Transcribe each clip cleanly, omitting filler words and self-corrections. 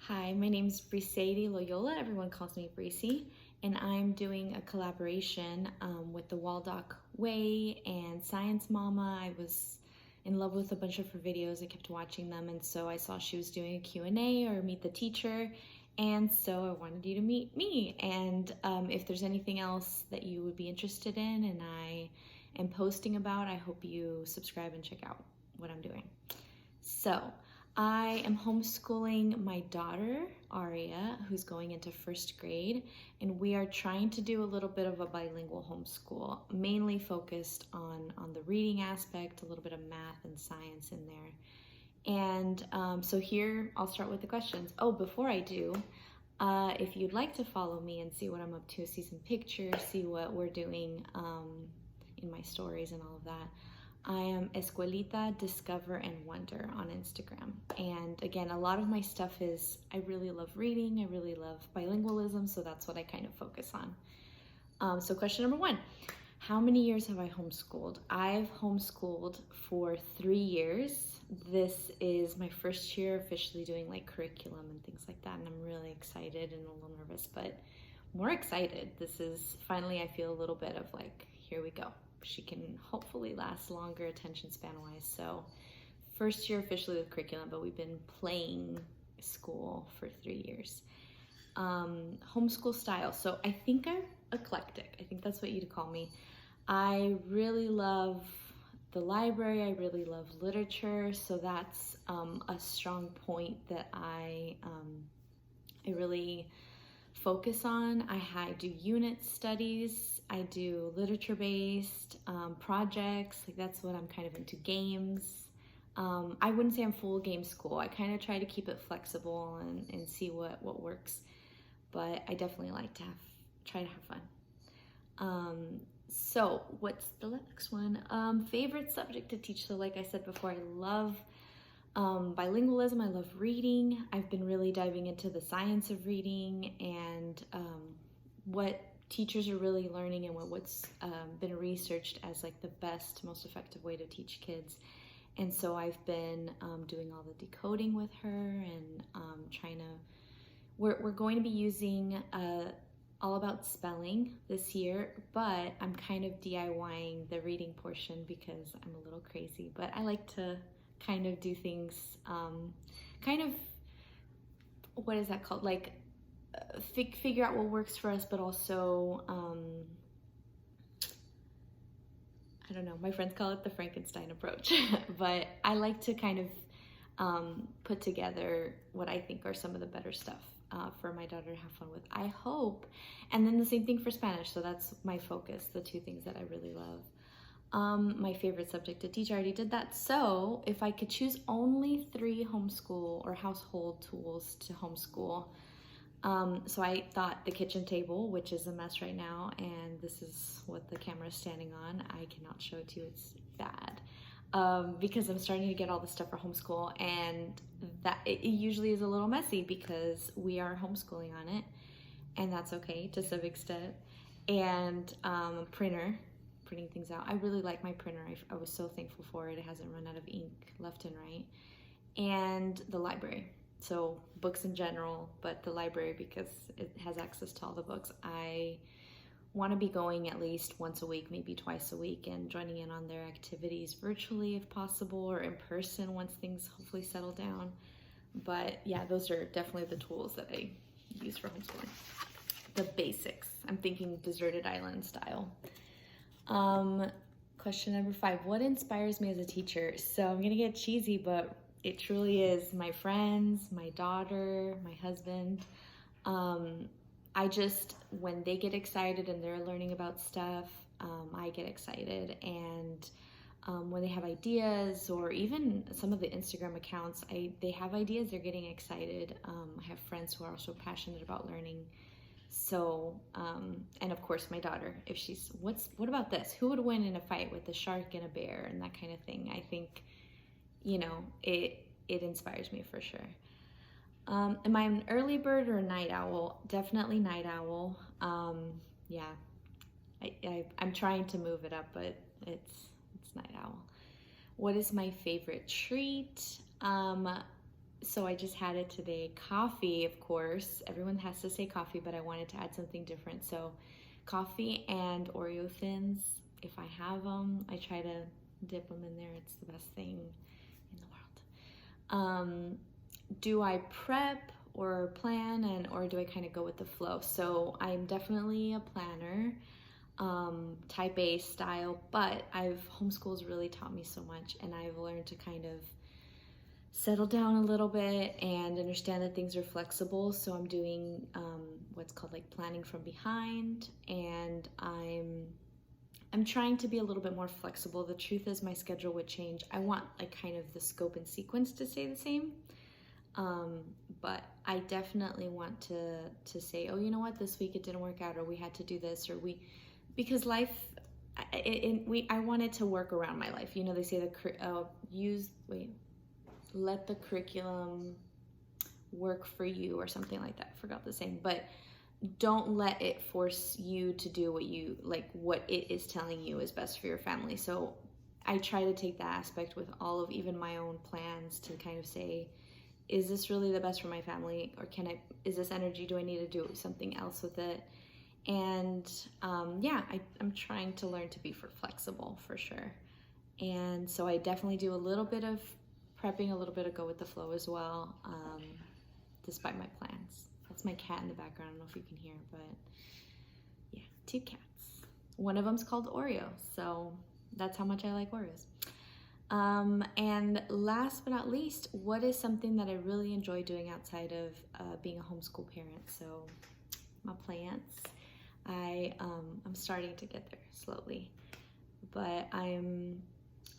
Hi, my name is Briseidi Loyola. Everyone calls me Brisi, and I'm doing a collaboration with the Waldock Way and Science Mama. I was in love with a bunch of her videos. I kept watching them, and so I saw she was doing a Q&A or meet the teacher, and so I wanted you to meet me. And if there's anything else that you would be interested in and I am posting about, I hope you subscribe and check out what I'm doing. So I am homeschooling my daughter, Aria, who's going into first grade, and we are trying to do a little bit of a bilingual homeschool, mainly focused on the reading aspect, a little bit of math and science in there. And so here, I'll start with the questions. Oh, before I do, if you'd like to follow me and see what I'm up to, see some pictures, see what we're doing in my stories and all of that, I am Escuelita Discover and Wonder on Instagram. And again, a lot of my stuff is, I really love reading, I really love bilingualism, so that's what I kind of focus on. So question number 1, how many years have I homeschooled? I've homeschooled for 3 years. This is my first year officially doing like curriculum and things like that, and I'm really excited and a little nervous, but more excited. This is finally, I feel a little bit of like, here we go. She can hopefully last longer attention span wise. So first year officially with curriculum, but we've been playing school for 3 years. Homeschool style. So I think I'm eclectic. I think that's what you'd call me. I really love the library. I really love literature. So that's a strong point that I really focus on. I do unit studies. I do literature-based projects. Like that's what I'm kind of into. Games. I wouldn't say I'm full game school. I kind of try to keep it flexible and see what works. But I definitely like to try to have fun. So what's the next one? Favorite subject to teach. So like I said before, I love bilingualism. I love reading. I've been really diving into the science of reading and what teachers are really learning and what's been researched as like the best, most effective way to teach kids. And so I've been doing all the decoding with her and trying to, we're going to be using all about spelling this year, but I'm kind of DIYing the reading portion because I'm a little crazy, but I like to kind of do things kind of, what is that called? Like figure out what works for us, but also, I don't know, my friends call it the Frankenstein approach, but I like to kind of put together what I think are some of the better stuff for my daughter to have fun with, I hope. And then the same thing for Spanish, so that's my focus, the 2 things that I really love. My favorite subject to teach, I already did that. So if I could choose only 3 homeschool or household tools to homeschool, so I thought the kitchen table, which is a mess right now, and this is what the camera is standing on. I cannot show it to you, it's bad. Because I'm starting to get all the stuff for homeschool, and that it usually is a little messy because we are homeschooling on it, and that's okay to some extent. And printing things out. I really like my printer. I was so thankful for it. It hasn't run out of ink left and right. And the library. So books in general, but the library because it has access to all the books. I want to be going at least once a week, maybe twice a week, and joining in on their activities virtually if possible, or in person once things hopefully settle down. But yeah, those are definitely the tools that I use for homeschooling. The basics. I'm thinking deserted island style. Question number 5, what inspires me as a teacher? So I'm gonna get cheesy, but it truly is my friends, my daughter, my husband. I just, when they get excited and they're learning about stuff, I get excited. And when they have ideas, or even some of the Instagram accounts, they have ideas, they're getting excited. I have friends who are also passionate about learning. So, and of course my daughter, if she's, what about this? Who would win in a fight with a shark and a bear and that kind of thing? I think, you know, it inspires me for sure. Am I an early bird or a night owl? Definitely night owl. Yeah, I'm trying to move it up, but it's night owl. What is my favorite treat? So I just had it today. Coffee, of course. Everyone has to say coffee, but I wanted to add something different. So coffee and Oreo thins. If I have them, I try to dip them in there. It's the best thing in the world. Do I prep or plan, or do I kind of go with the flow? So I'm definitely a planner, type A style, but homeschool's really taught me so much, and I've learned to kind of settle down a little bit and understand that things are flexible. So I'm doing what's called like planning from behind, and I'm trying to be a little bit more flexible. The truth is my schedule would change. I want like kind of the scope and sequence to stay the same. But I definitely want to say, oh, you know what, this week it didn't work out, or we had to do this, because life, I wanted to work around my life. You know, they say let the curriculum work for you, or something like that. I forgot the saying, but don't let it force you to do what it is telling you is best for your family. So I try to take that aspect with all of even my own plans to kind of say, is this really the best for my family, or is this energy, do I need to do something else with it? And I'm trying to learn to be flexible for sure. And so I definitely do a little bit of prepping, a little bit of go with the flow as well, despite my plans. That's my cat in the background. I don't know if you can hear, but yeah, 2 cats. One of them's called Oreo, so that's how much I like Oreos. And last but not least, what is something that I really enjoy doing outside of being a homeschool parent? So my plants, I'm starting to get there slowly, but I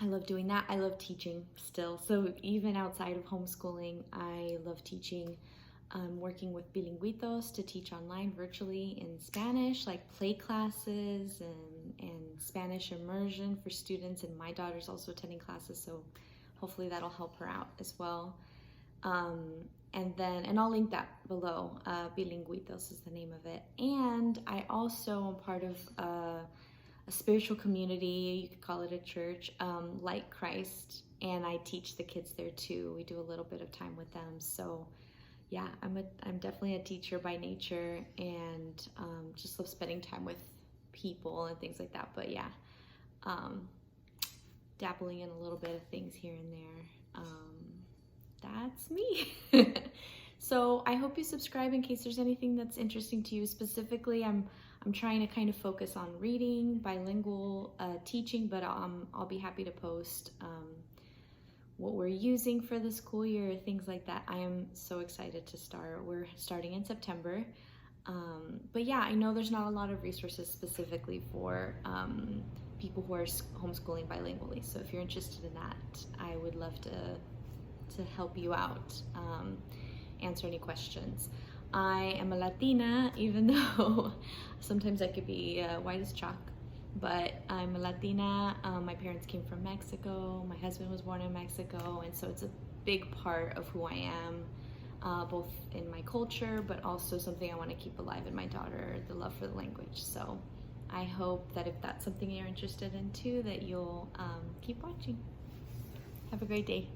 love doing that. I love teaching still. So even outside of homeschooling, I love teaching. I'm working with bilingüitos to teach online virtually in Spanish, like play classes and Spanish immersion for students. And my daughter's also attending classes, so hopefully that'll help her out as well. And I'll link that below. Bilingüitos is the name of it. And I also am part of a spiritual community, you could call it a church, like Christ, and I teach the kids there too. We do a little bit of time with them. So yeah, I'm definitely a teacher by nature, and just love spending time with people and things like that. But yeah, dabbling in a little bit of things here and there. That's me. So I hope you subscribe in case there's anything that's interesting to you. Specifically, I'm trying to kind of focus on reading, bilingual teaching, but I'll be happy to post what we're using for the school year, things like that. I am so excited to start. We're starting in September. But yeah, I know there's not a lot of resources specifically for people who are homeschooling bilingually. So if you're interested in that, I would love to help you out, answer any questions. I am a Latina, even though sometimes I could be white as chalk, but I'm a Latina. My parents came from Mexico. My husband was born in Mexico, and so it's a big part of who I am, both in my culture, but also something I want to keep alive in my daughter, the love for the language. So I hope that if that's something you're interested in too, that you'll keep watching. Have a great day.